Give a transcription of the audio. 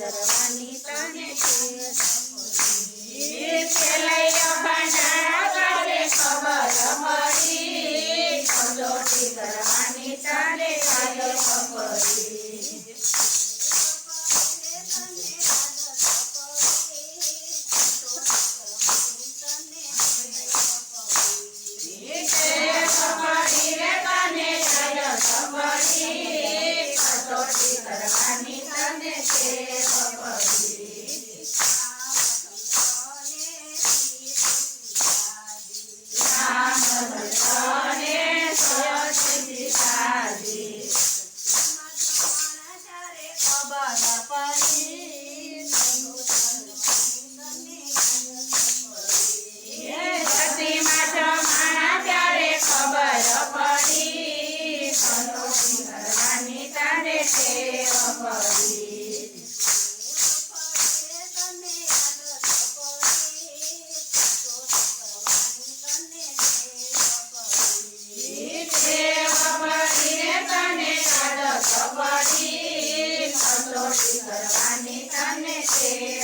કરવાની તને પેલૈયો ભાંડારા કરે ખબર મળી કસોટી કરવાની તને કાલે ખબરી કરવાની તને છે રામ ભક્તને સરસ્વતી સાજી ખબર પડી સતીમાં જમાણા ત્યારે ખબર પડી કસોટી કરવાની તને ટેવ પડી કસોટી કરવાની તને ટેવ